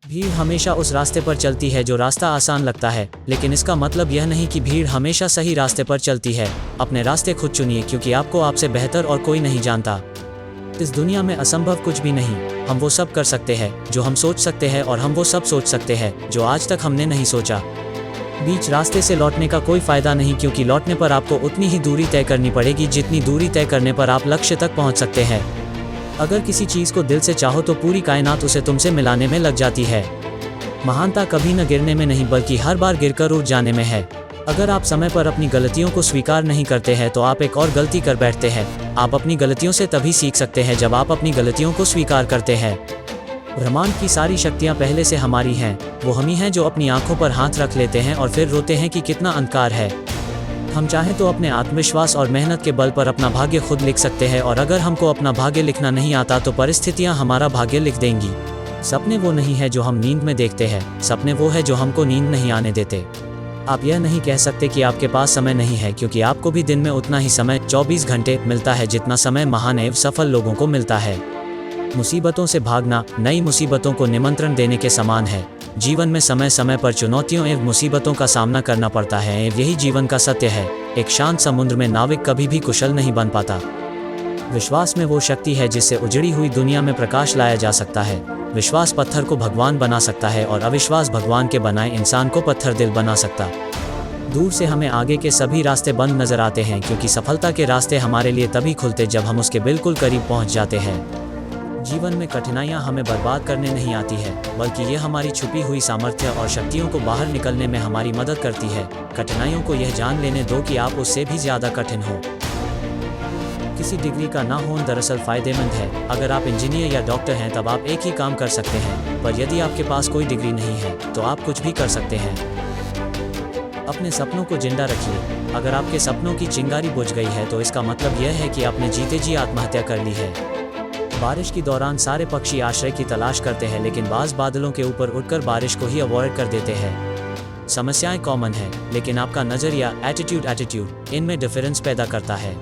भीड़ हमेशा उस रास्ते पर चलती है जो रास्ता आसान लगता है, लेकिन इसका मतलब यह नहीं कि भीड़ हमेशा सही रास्ते पर चलती है। अपने रास्ते खुद चुनिए, क्योंकि आपको आपसे बेहतर और कोई नहीं जानता। इस दुनिया में असंभव कुछ भी नहीं। हम वो सब कर सकते हैं जो हम सोच सकते हैं, और हम वो सब सोच सकते हैं जो आज तक हमने नहीं सोचा। बीच रास्ते से लौटने का कोई फ़ायदा नहीं, क्योंकि लौटने पर आपको उतनी ही दूरी तय करनी पड़ेगी जितनी दूरी तय करने पर आप लक्ष्य तक पहुंच सकते हैं। अगर किसी चीज़ को दिल से चाहो तो पूरी कायनात उसे तुमसे मिलाने में लग जाती है। महानता कभी न गिरने में नहीं, बल्कि हर बार गिरकर उठ जाने में है। अगर आप समय पर अपनी गलतियों को स्वीकार नहीं करते हैं तो आप एक और गलती कर बैठते हैं। आप अपनी गलतियों से तभी सीख सकते हैं जब आप अपनी गलतियों को स्वीकार करते हैं। ब्रह्मांड की सारी शक्तियाँ पहले से हमारी हैं। वो हम ही हैं जो अपनी आंखों पर हाथ रख लेते हैं और फिर रोते हैं कि कितना अंधकार है। हम चाहें तो अपने आत्मविश्वास और मेहनत के बल पर अपना भाग्य खुद लिख सकते हैं, और अगर हमको अपना भाग्य लिखना नहीं आता तो परिस्थितियां हमारा भाग्य लिख देंगी। सपने वो नहीं है जो हम नींद में देखते हैं, सपने वो है जो हमको नींद नहीं आने देते। आप यह नहीं कह सकते कि आपके पास समय नहीं है, क्योंकि आपको भी दिन में उतना ही समय 24 घंटे मिलता है जितना समय महान एवं सफल लोगों को मिलता है। मुसीबतों से भागना नई मुसीबतों को निमंत्रण देने के समान है। जीवन में समय समय पर चुनौतियों एवं मुसीबतों का सामना करना पड़ता है, एवं यही जीवन का सत्य है। एक शांत समुद्र में नाविक कभी भी कुशल नहीं बन पाता। विश्वास में वो शक्ति है जिससे उजड़ी हुई दुनिया में प्रकाश लाया जा सकता है। विश्वास पत्थर को भगवान बना सकता है, और अविश्वास भगवान के बनाए इंसान को पत्थर दिल बना सकता। दूर से हमें आगे के सभी रास्ते बंद नजर आते हैं, क्योंकि सफलता के रास्ते हमारे लिए तभी खुलते जब हम उसके बिल्कुल करीब पहुंच जाते हैं। जीवन में कठिनाइयां हमें बर्बाद करने नहीं आती है, बल्कि ये हमारी छुपी हुई सामर्थ्य और शक्तियों को बाहर निकलने में हमारी मदद करती है। कठिनाइयों को यह जान लेने दो कि आप उससे भी ज़्यादा कठिन हो। किसी डिग्री का ना होना दरअसल फ़ायदेमंद है। अगर आप इंजीनियर या डॉक्टर हैं तब आप एक ही काम कर सकते हैं, पर यदि आपके पास कोई डिग्री नहीं है तो आप कुछ भी कर सकते हैं। अपने सपनों को जिंदा रखिए। अगर आपके सपनों की चिंगारी बुझ गई है तो इसका मतलब यह है कि आपने जीते जी आत्महत्या कर ली है। बारिश के दौरान सारे पक्षी आश्रय की तलाश करते हैं, लेकिन बाज़ बादलों के ऊपर उड़कर बारिश को ही अवॉइड कर देते हैं। समस्याएं कॉमन है, लेकिन आपका नज़रिया एटीट्यूड इनमें डिफरेंस पैदा करता है।